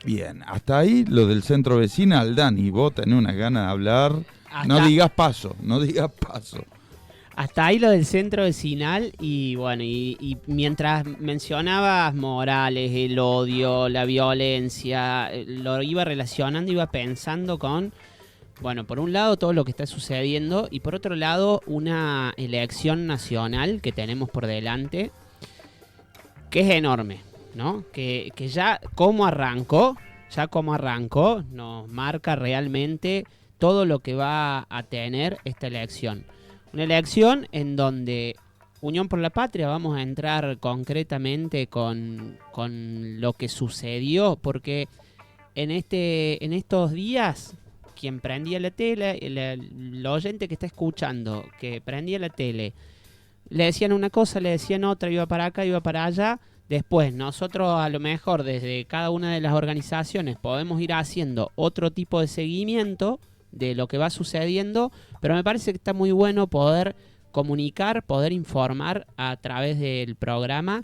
Bien, hasta ahí lo del centro vecinal. Dani, vos tenés unas ganas de hablar. No digas paso. Hasta ahí lo del centro vecinal y bueno, y mientras mencionabas Morales, el odio, la violencia, lo iba relacionando, iba pensando con, bueno, por un lado todo lo que está sucediendo y por otro lado una elección nacional que tenemos por delante, que es enorme, ¿no? Que ya como arrancó nos marca realmente todo lo que va a tener esta elección. Una elección en donde Unión por la Patria, vamos a entrar concretamente con lo que sucedió, porque en estos días, quien prendía la tele, el oyente que está escuchando, que prendía la tele, le decían una cosa, le decían otra, iba para acá, iba para allá. Después nosotros a lo mejor desde cada una de las organizaciones podemos ir haciendo otro tipo de seguimiento de lo que va sucediendo, pero me parece que está muy bueno poder comunicar, poder informar a través del programa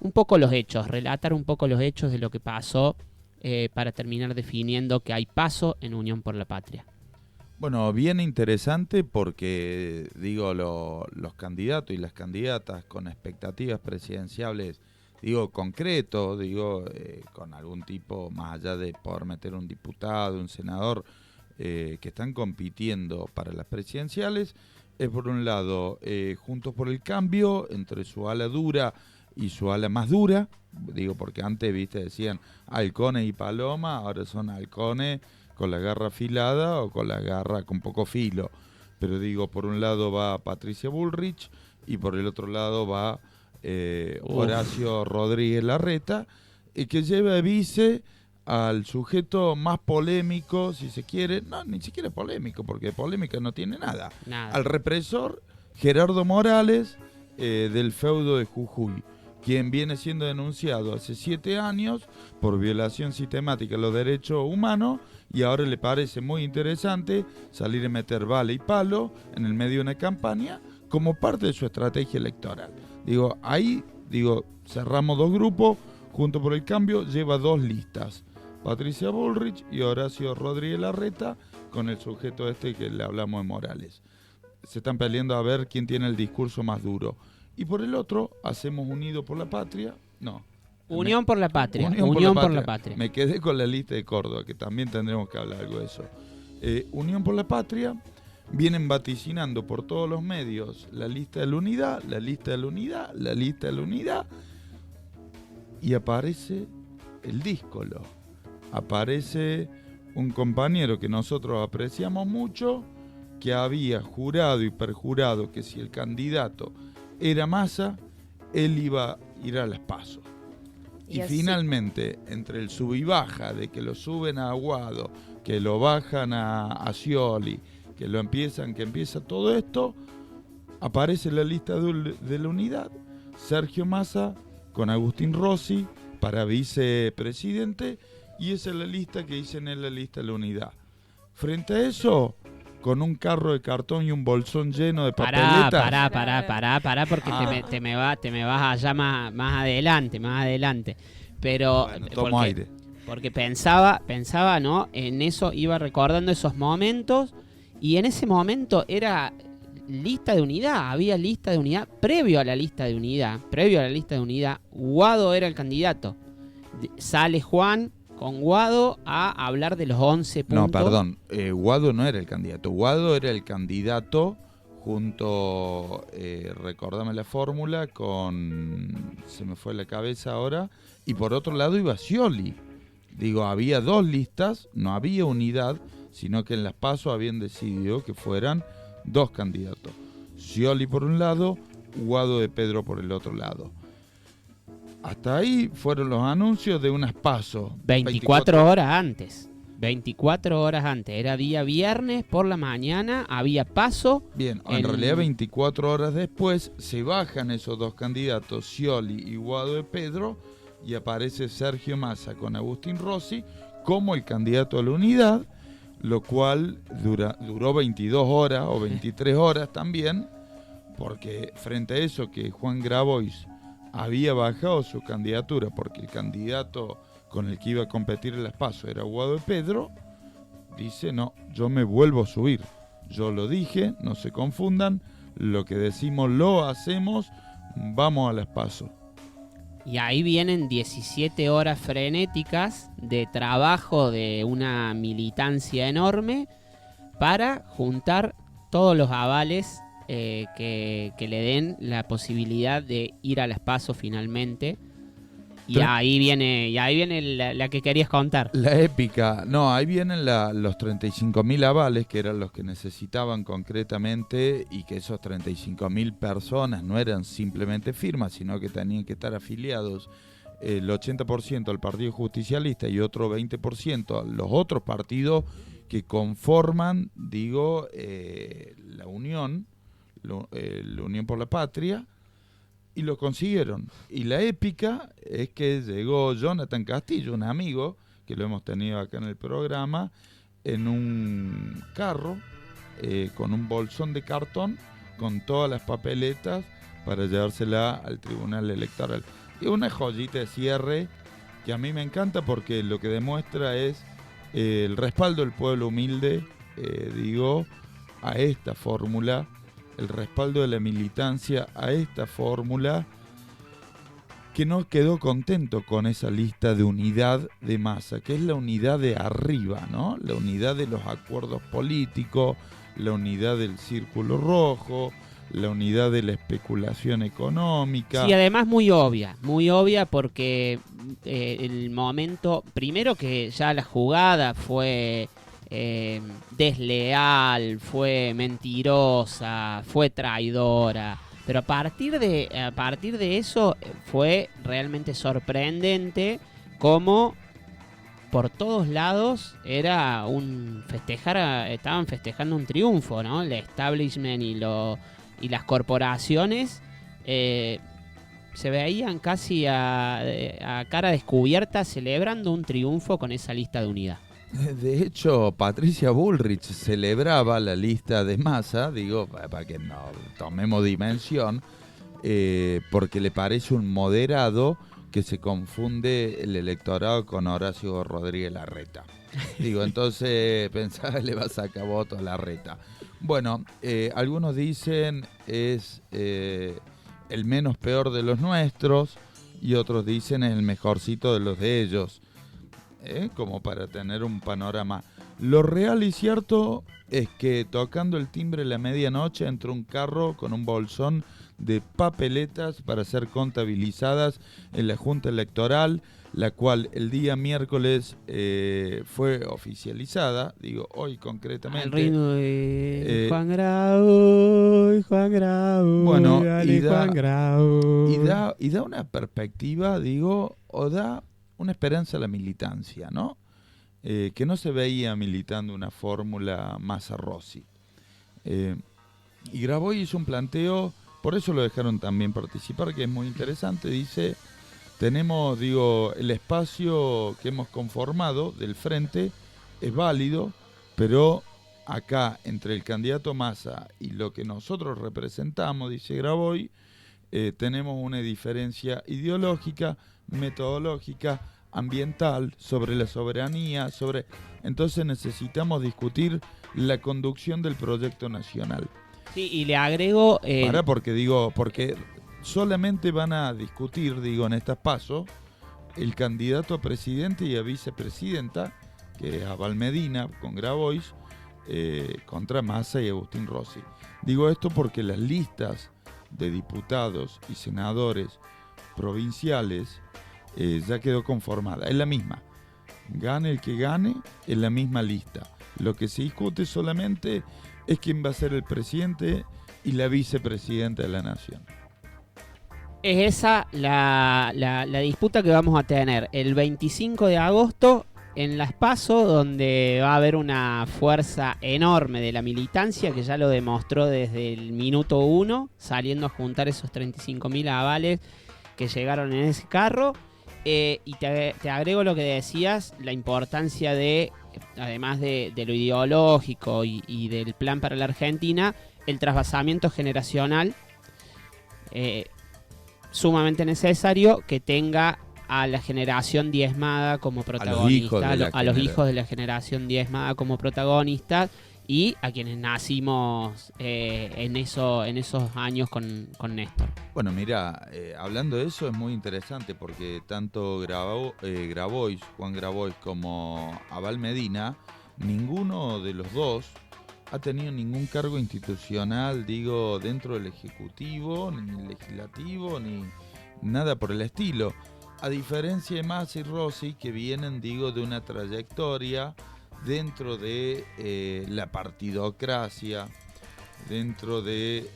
un poco los hechos, relatar un poco los hechos de lo que pasó para terminar definiendo que hay paso en Unión por la Patria. Bueno, bien interesante porque, digo, los candidatos y las candidatas con expectativas presidenciales, digo, concretos, digo, con algún tipo, más allá de poder meter un diputado, un senador, que están compitiendo para las presidenciales, es por un lado Juntos por el Cambio, entre su ala dura y su ala más dura, digo, porque antes, viste, decían halcones y paloma, ahora son halcones con la garra afilada o con la garra con poco filo. Pero digo, por un lado va Patricia Bullrich y por el otro lado va Horacio Rodríguez Larreta, que lleva de vice al sujeto más polémico, si se quiere, no, ni siquiera polémico, porque polémica no tiene nada. Al represor Gerardo Morales del feudo de Jujuy, quien viene siendo denunciado hace 7 años por violación sistemática de los derechos humanos, y ahora le parece muy interesante salir a meter bala y palo en el medio de una campaña como parte de su estrategia electoral. Digo, ahí, cerramos 2 grupos. Junto por el Cambio lleva 2 listas, Patricia Bullrich y Horacio Rodríguez Larreta, con el sujeto este que le hablamos de Morales. Se están peleando a ver quién tiene el discurso más duro. Y por el otro, hacemos Unido por la Patria. No. Unión por la Patria. Unión por la Patria. Me quedé con la lista de Córdoba, que también tendremos que hablar algo de eso. Unión por la Patria, vienen vaticinando por todos los medios la lista de la unidad, la lista de la unidad, la lista de la unidad, y aparece el díscolo. Aparece un compañero que nosotros apreciamos mucho, que había jurado y perjurado que si el candidato era Massa, él iba a ir a las PASO. Y finalmente, entre el sub y baja, de que lo suben a Aguado, que lo bajan a Scioli, que empieza todo esto, aparece la lista de la unidad, Sergio Massa con Agustín Rossi para vicepresidente, y esa es la lista que dicen en la lista de la unidad. Frente a eso, con un carro de cartón y un bolsón lleno de papeletas. Pará, porque te me vas allá más adelante. Pero bueno, tomo aire. Porque pensaba, ¿no? En eso, iba recordando esos momentos, y en ese momento era lista de unidad, había lista de unidad. Previo a la lista de unidad, Guado era el candidato. Sale Juan con Guado a hablar de los 11 puntos. No, perdón, Guado no era el candidato. Guado era el candidato junto, recordame la fórmula, se me fue la cabeza ahora, y por otro lado iba Scioli. Digo, había 2 listas, no había unidad, sino que en las PASO habían decidido que fueran 2 candidatos. Scioli por un lado, Guado de Pedro por el otro lado. Hasta ahí fueron los anuncios de unas PASO. 24 horas antes. Era día viernes por la mañana, había PASO. Bien, en realidad 24 horas después se bajan esos 2 candidatos, Scioli y Guado de Pedro, y aparece Sergio Massa con Agustín Rossi como el candidato a la unidad, lo cual duró 22 horas o 23 horas también, porque frente a eso que Juan Grabois había bajado su candidatura porque el candidato con el que iba a competir en las PASO era Guado de Pedro, dice, no, yo me vuelvo a subir. Yo lo dije, no se confundan, lo que decimos lo hacemos, vamos a las PASO. Y ahí vienen 17 horas frenéticas de trabajo de una militancia enorme para juntar todos los avales que le den la posibilidad de ir a las PASO finalmente. Y ahí viene la que querías contar. La épica. No, ahí vienen los 35.000 avales, que eran los que necesitaban concretamente, y que esos 35.000 personas no eran simplemente firmas, sino que tenían que estar afiliados el 80% al Partido Justicialista y otro 20% a los otros partidos que conforman, la Unión, la Unión por la Patria. Y lo consiguieron. Y la épica es que llegó Jonathan Castillo, un amigo, que lo hemos tenido acá en el programa, en un carro, con un bolsón de cartón, con todas las papeletas para llevársela al Tribunal Electoral. Y una joyita de cierre que a mí me encanta porque lo que demuestra es el respaldo del pueblo humilde, a esta fórmula, el respaldo de la militancia a esta fórmula, que no quedó contento con esa lista de unidad de masa, que es la unidad de arriba, ¿no? La unidad de los acuerdos políticos, la unidad del círculo rojo, la unidad de la especulación económica. Sí, además muy obvia porque el momento, primero que ya la jugada fue desleal, fue mentirosa, fue traidora, pero a partir de eso fue realmente sorprendente cómo por todos lados era estaban festejando un triunfo, ¿no? El establishment y las corporaciones se veían casi a cara descubierta celebrando un triunfo con esa lista de unidad. De hecho, Patricia Bullrich celebraba la lista de masa, para que no tomemos dimensión, porque le parece un moderado que se confunde el electorado con Horacio Rodríguez Larreta. Entonces pensaba le va a sacar votos a Larreta. Bueno, algunos dicen es el menos peor de los nuestros y otros dicen es el mejorcito de los de ellos. Como para tener un panorama. Lo real y cierto es que tocando el timbre a la medianoche entró un carro con un bolsón de papeletas para ser contabilizadas en la Junta Electoral, la cual el día miércoles fue oficializada, hoy concretamente. Al ritmo de Juan Grau, bueno, Juan Grau. Y da una perspectiva, o da una esperanza a la militancia, ¿no? Que no se veía militando una fórmula Massa Rossi. Y Graboy hizo un planteo, por eso lo dejaron también participar, que es muy interesante. Dice, tenemos, el espacio que hemos conformado del frente es válido, pero acá, entre el candidato Massa y lo que nosotros representamos, dice Graboy, tenemos una diferencia ideológica, metodológica, ambiental, sobre la soberanía, entonces necesitamos discutir la conducción del proyecto nacional. Sí, y le agrego... porque solamente van a discutir, en estas PASO, el candidato a presidente y a vicepresidenta, que es Abal Medina, con Grabois, contra Massa y Agustín Rossi. Digo esto porque las listas de diputados y senadores provinciales ya quedó conformada, es la misma. Gane el que gane, es la misma lista. Lo que se discute solamente es quién va a ser el presidente y la vicepresidenta de la nación. Es esa la disputa que vamos a tener el 25 de agosto en las PASO, donde va a haber una fuerza enorme de la militancia que ya lo demostró desde el minuto 1, saliendo a juntar esos 35.000 avales que llegaron en ese carro. Y te agrego lo que decías, la importancia de, además de lo ideológico y del plan para la Argentina, el trasvasamiento generacional, sumamente necesario, que tenga a la generación diezmada como protagonista, a los hijos de la generación diezmada como protagonistas, y a quienes nacimos en esos años con Néstor. Bueno, mira, hablando de eso es muy interesante porque tanto Juan Grabois como Abal Medina, ninguno de los dos ha tenido ningún cargo institucional, digo, dentro del Ejecutivo, ni Legislativo, ni nada por el estilo. A diferencia de Massa y Rossi, que vienen, digo, de una trayectoria dentro de la partidocracia, dentro de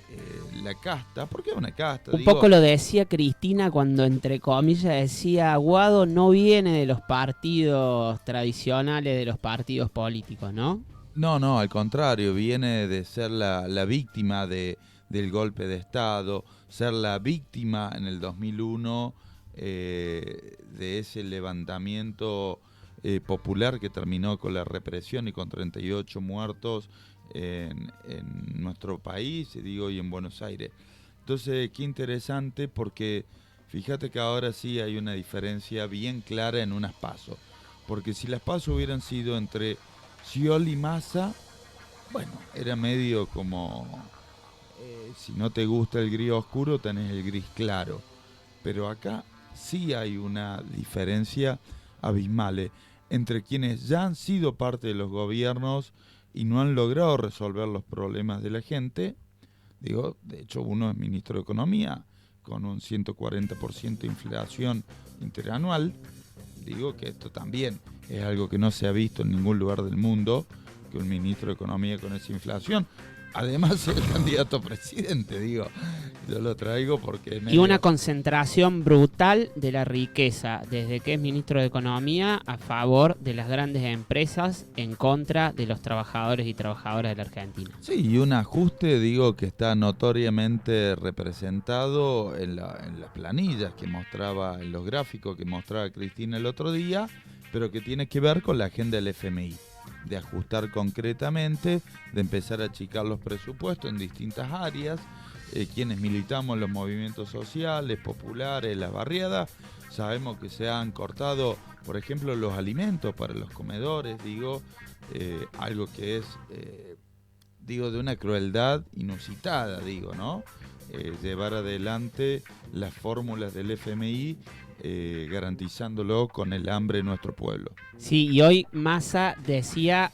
la casta. ¿Por qué una casta? Un poco lo decía Cristina cuando, entre comillas, decía Aguado no viene de los partidos tradicionales, de los partidos políticos, ¿no? No, al contrario, viene de ser la víctima del golpe de Estado, ser la víctima en el 2001 de ese levantamiento popular que terminó con la represión y con 38 muertos en nuestro país, digo, y en Buenos Aires. Entonces, qué interesante, porque fíjate que ahora sí hay una diferencia bien clara en unas PASO, porque si las PASO hubieran sido entre Scioli y Massa, bueno, era medio como si no te gusta el gris oscuro, tenés el gris claro. Pero acá sí hay una diferencia abismal entre quienes ya han sido parte de los gobiernos y no han logrado resolver los problemas de la gente. Digo, de hecho, uno es ministro de Economía, con un 140% de inflación interanual. Digo que esto también es algo que no se ha visto en ningún lugar del mundo, que un ministro de Economía con esa inflación, además es candidato a presidente, digo, yo lo traigo porque... Y una concentración brutal de la riqueza, desde que es ministro de Economía, a favor de las grandes empresas, en contra de los trabajadores y trabajadoras de la Argentina. Sí, y un ajuste, digo, que está notoriamente representado en las planillas que mostraba, en los gráficos que mostraba Cristina el otro día, pero que tiene que ver con la agenda del FMI, de ajustar concretamente, de empezar a achicar los presupuestos en distintas áreas. Quienes militamos en los movimientos sociales, populares, las barriadas, sabemos que se han cortado, por ejemplo, los alimentos para los comedores, digo, algo que es, digo, de una crueldad inusitada, digo, ¿no? Llevar adelante las fórmulas del FMI, garantizándolo con el hambre de nuestro pueblo. Sí, y hoy Massa decía,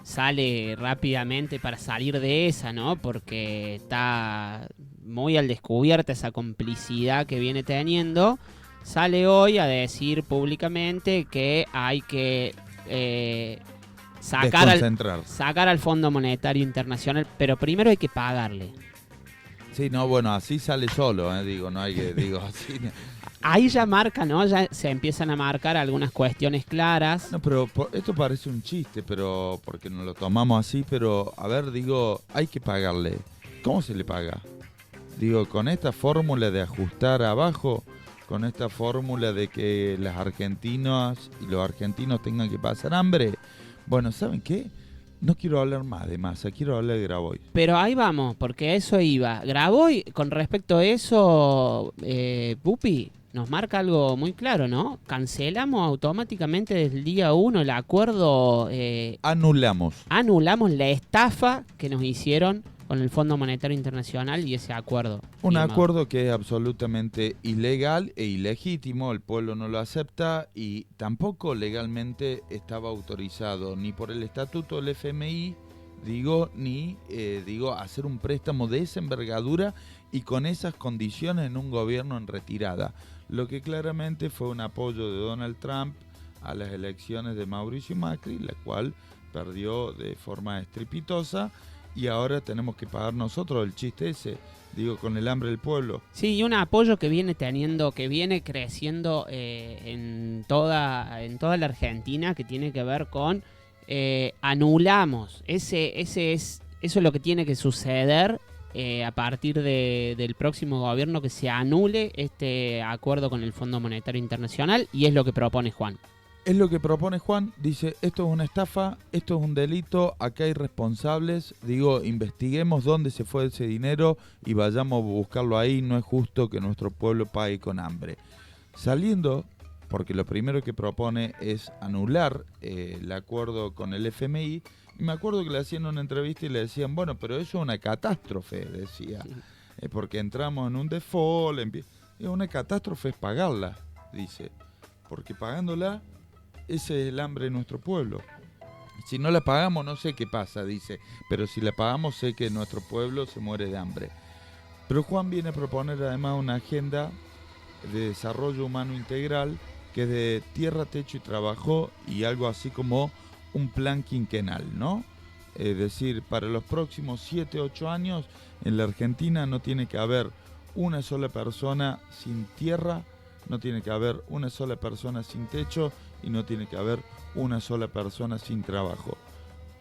sale rápidamente para salir de esa, ¿no? Porque está muy al descubierto esa complicidad que viene teniendo. Sale hoy a decir públicamente que hay que sacar al Fondo Monetario Internacional, pero primero hay que pagarle. Sí, no, bueno, así sale solo, digo, no hay que, digo, así... Ahí ya marca, ¿no? Ya se empiezan a marcar algunas cuestiones claras. No, pero esto parece un chiste, pero porque nos lo tomamos así, pero a ver, digo, hay que pagarle. ¿Cómo se le paga? Digo, con esta fórmula de ajustar abajo, con esta fórmula de que las argentinas y los argentinos tengan que pasar hambre. Bueno, ¿saben qué? No quiero hablar más de Massa, quiero hablar de Grabois. Pero ahí vamos, porque a eso iba. Grabois, con respecto a eso, Pupi, nos marca algo muy claro, ¿no? Cancelamos automáticamente desde el día 1 el acuerdo... Anulamos la estafa que nos hicieron con el Fondo Monetario Internacional y ese acuerdo. Un acuerdo que es absolutamente ilegal e ilegítimo, el pueblo no lo acepta y tampoco legalmente estaba autorizado ni por el estatuto del FMI, digo, ni hacer un préstamo de esa envergadura y con esas condiciones en un gobierno en retirada. Lo que claramente fue un apoyo de Donald Trump a las elecciones de Mauricio Macri, la cual perdió de forma estrepitosa y ahora tenemos que pagar nosotros el chiste ese, digo, con el hambre del pueblo. Sí, y un apoyo que viene creciendo en toda la Argentina, que tiene que ver con anulamos. Eso es lo que tiene que suceder a partir del próximo gobierno, que se anule este acuerdo con el Fondo Monetario Internacional, y es lo que propone Juan. Es lo que propone Juan, dice, esto es una estafa, esto es un delito, acá hay responsables, digo, investiguemos dónde se fue ese dinero y vayamos a buscarlo ahí, no es justo que nuestro pueblo pague con hambre. saliendo, porque lo primero que propone es anular el acuerdo con el FMI. Y me acuerdo que le hacían una entrevista y le decían, bueno, pero eso es una catástrofe, decía, porque entramos en un default. Una catástrofe es pagarla, dice, porque pagándola, ese es el hambre de nuestro pueblo. Si no la pagamos, no sé qué pasa, dice, pero si la pagamos, sé que nuestro pueblo se muere de hambre. Pero Juan viene a proponer además una agenda de desarrollo humano integral, que es de tierra, techo y trabajo, y algo así como un plan quinquenal, ¿no? Es decir, para los próximos 7, 8 años, en la Argentina no tiene que haber una sola persona sin tierra, no tiene que haber una sola persona sin techo y no tiene que haber una sola persona sin trabajo.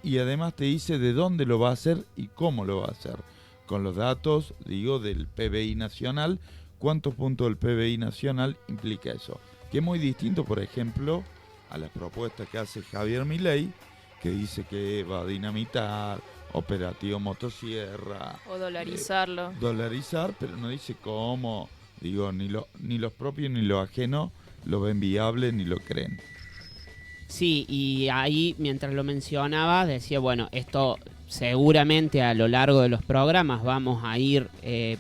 Y además te dice de dónde lo va a hacer y cómo lo va a hacer. Con los datos, digo, del PBI nacional, cuántos puntos del PBI nacional implica eso. Que es muy distinto, por ejemplo, a las propuestas que hace Javier Milei, que dice que va a dinamitar, operativo motosierra. O dolarizarlo. Dolarizar, pero no dice cómo. Digo, ni los propios ni los ajenos lo ven viable ni lo creen. Sí, y ahí mientras lo mencionaba decía, bueno, esto seguramente a lo largo de los programas vamos a ir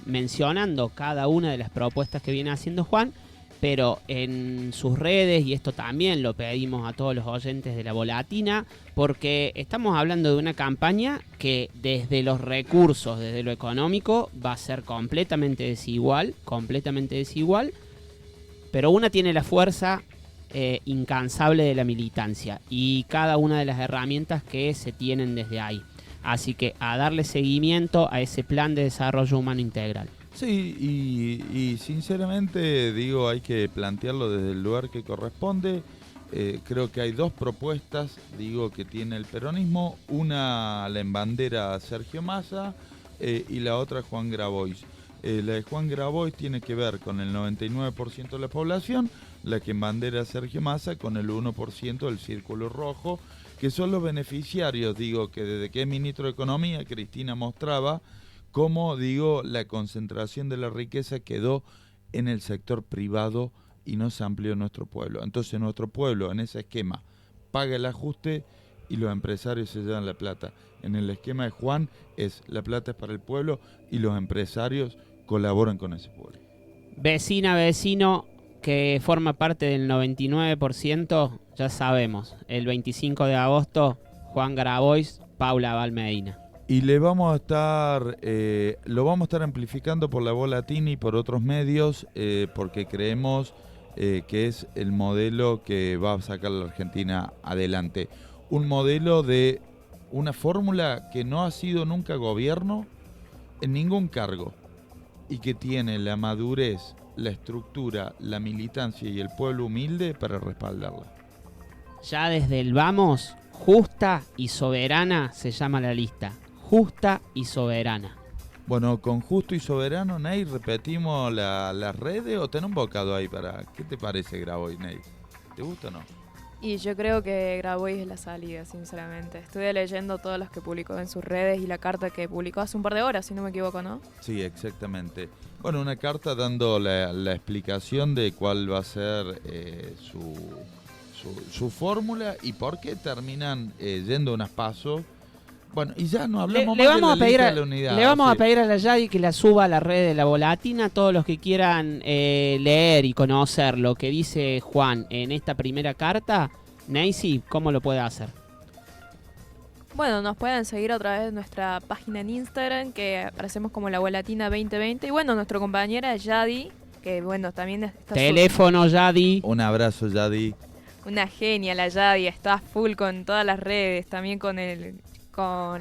mencionando cada una de las propuestas que viene haciendo Juan, pero en sus redes, y esto también lo pedimos a todos los oyentes de La Volatina, porque estamos hablando de una campaña que desde los recursos, desde lo económico, va a ser completamente desigual, pero una tiene la fuerza incansable de la militancia y cada una de las herramientas que se tienen desde ahí. Así que a darle seguimiento a ese plan de desarrollo humano integral. Sí, y sinceramente digo, hay que plantearlo desde el lugar que corresponde. Creo que hay dos propuestas, digo, que tiene el peronismo. Una la embandera Sergio Massa y la otra Juan Grabois. La de Juan Grabois tiene que ver con el 99% de la población, la que embandera Sergio Massa con el 1% del círculo rojo, que son los beneficiarios, digo, que desde que es ministro de Economía, Cristina mostraba cómo, digo, la concentración de la riqueza quedó en el sector privado y no se amplió en nuestro pueblo. Entonces nuestro pueblo en ese esquema paga el ajuste y los empresarios se llevan la plata. En el esquema de Juan la plata es para el pueblo y los empresarios colaboran con ese pueblo. Vecina, vecino que forma parte del 99%, ya sabemos, el 25 de agosto, Juan Grabois, Paula Valmedina. Y le vamos a estar, lo vamos a estar amplificando por La Volatina y por otros medios, porque creemos que es el modelo que va a sacar a la Argentina adelante. Un modelo de una fórmula que no ha sido nunca gobierno en ningún cargo y que tiene la madurez, la estructura, la militancia y el pueblo humilde para respaldarla. Ya desde el vamos, justa y soberana se llama la lista. Justa y soberana. Bueno, con justo y soberano, Ney, repetimos las redes o tenés un bocado ahí para... ¿Qué te parece, Grabois, Ney? ¿Te gusta o no? Y yo creo que Grabois es la salida, sinceramente. Estuve leyendo todos los que publicó en sus redes y la carta que publicó hace un par de horas, si no me equivoco, ¿no? Sí, exactamente. Bueno, una carta dando la explicación de cuál va a ser su fórmula y por qué terminan yendo unas pasos. Bueno, y ya no hablamos más de la lista de la unidad. Le vamos a pedir a la Yadi que la suba a la red de La Volatina. Todos los que quieran leer y conocer lo que dice Juan en esta primera carta, Neisy, ¿cómo lo puede hacer? Bueno, nos pueden seguir a través de nuestra página en Instagram, que aparecemos como La Volatina 2020. Y bueno, nuestra compañera Yadi, que bueno, también está... Teléfono, Yadi. Un abrazo, Yadi. Una genia la Yadi, está full con todas las redes, también con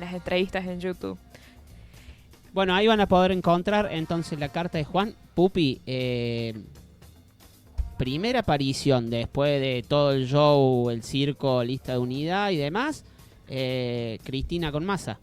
las entrevistas en YouTube. Bueno, ahí van a poder encontrar entonces la carta de Juan. Pupi, primera aparición después de todo el show, el circo, lista de unidad y demás, Cristina con Massa.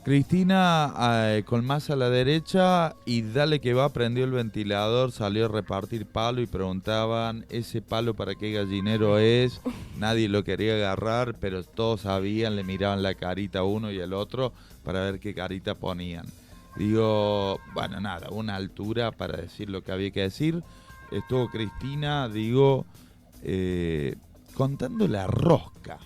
Cristina con Massa a la derecha y dale que va, prendió el ventilador, salió a repartir palo y preguntaban, ¿ese palo para qué gallinero es? Nadie lo quería agarrar, pero todos sabían, le miraban la carita a uno y al otro para ver qué carita ponían. Digo, bueno, nada, una altura para decir lo que había que decir. estuvo Cristina, digo, contando la rosca,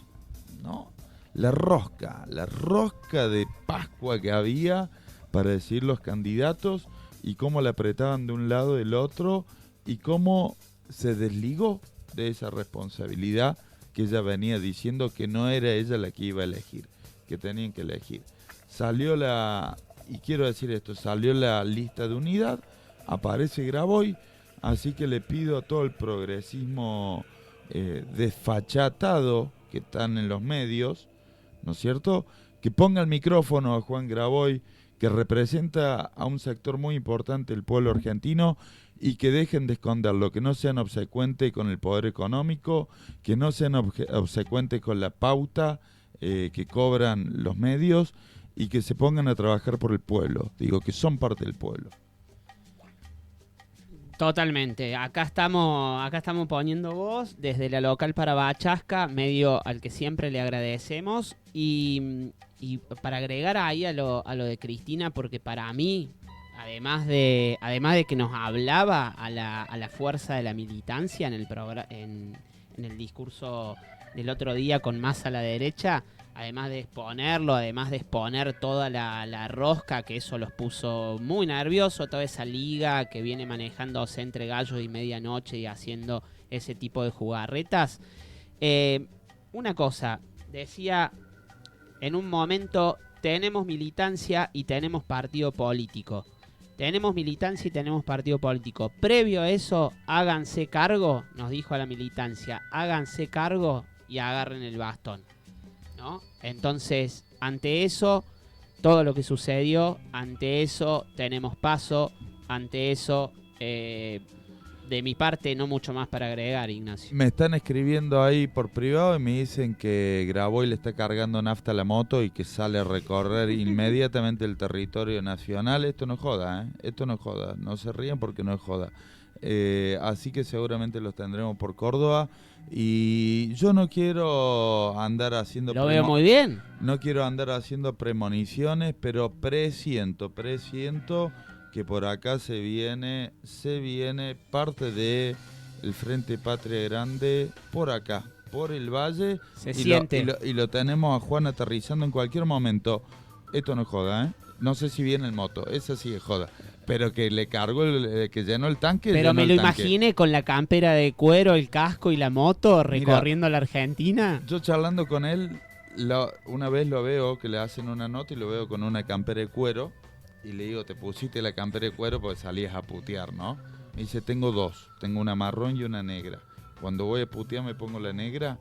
¿no? La rosca de Pascua que había para decir los candidatos y cómo la apretaban de un lado del otro y cómo se desligó de esa responsabilidad que ella venía diciendo que no era ella la que iba a elegir, que tenían que elegir. Salió y quiero decir esto, salió la lista de unidad, aparece Graboy, así que le pido a todo el progresismo desfachatado que están en los medios, ¿no es cierto?, que ponga el micrófono a Juan Graboy, que representa a un sector muy importante del pueblo argentino, y que dejen de esconderlo, que no sean obsecuentes con el poder económico, que no sean obsecuentes con la pauta que cobran los medios, y que se pongan a trabajar por el pueblo, digo, que son parte del pueblo. Totalmente. Acá estamos poniendo voz desde la local para Bachasca, medio al que siempre le agradecemos. Y para agregar ahí a lo de Cristina, porque para mí, además de que nos hablaba a la fuerza de la militancia en el discurso del otro día con Más a la derecha, además de exponerlo, además de exponer toda la rosca, que eso los puso muy nerviosos, toda esa liga que viene manejándose entre gallos y medianoche y haciendo ese tipo de jugarretas. Una cosa, decía en un momento, tenemos militancia y tenemos partido político. Tenemos militancia y tenemos partido político. Previo a eso, háganse cargo, nos dijo a la militancia, háganse cargo y agarren el bastón, ¿no? Entonces, ante eso, todo lo que sucedió, ante eso tenemos paso, ante eso, de mi parte, no mucho más para agregar, Ignacio. Me están escribiendo ahí por privado y me dicen que Graboy le está cargando nafta a la moto y que sale a recorrer inmediatamente el territorio nacional. Esto no es joda, esto no es joda, no se rían porque no es joda. Así que seguramente los tendremos por Córdoba. Y yo no quiero andar haciendo... Lo veo muy bien. No quiero andar haciendo premoniciones, pero presiento que por acá se viene parte de el Frente Patria Grande por acá, por el Valle. Se siente. Y lo tenemos a Juan aterrizando en cualquier momento. Esto no es joda, No sé si viene el moto, esa sí es joda. Pero que le cargo, que llenó el tanque. Pero me lo imaginé con la campera de cuero, el casco y la moto recorriendo la Argentina. Yo charlando con él, una vez lo veo que le hacen una nota y lo veo con una campera de cuero. Y le digo, te pusiste la campera de cuero porque salías a putear, ¿no? Me dice, tengo dos, tengo una marrón y una negra. Cuando voy a putear me pongo la negra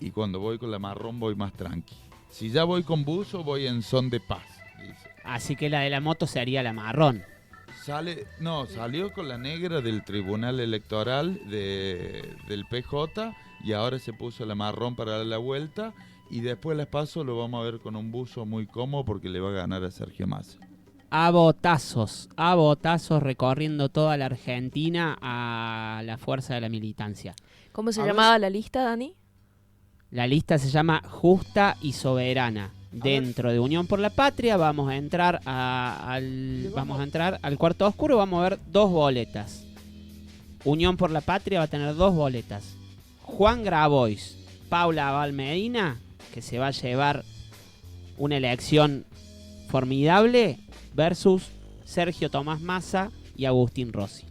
y cuando voy con la marrón voy más tranqui. Si ya voy con buzo, voy en son de paz, dice. Así que la de la moto se haría la marrón. Salió con la negra del Tribunal Electoral del PJ y ahora se puso la marrón para dar la vuelta y después las paso lo vamos a ver con un buzo muy cómodo porque le va a ganar a Sergio Massa. A botazos recorriendo toda la Argentina a la fuerza de la militancia. ¿Cómo se llamaba la lista, Dani? La lista se llama Justa y Soberana. Dentro de Unión por la Patria vamos a entrar al cuarto oscuro, vamos a ver 2 boletas. Unión por la Patria va a tener 2 boletas. Juan Grabois, Paula Valmedina, que se va a llevar una elección formidable, versus Sergio Tomás Massa y Agustín Rossi.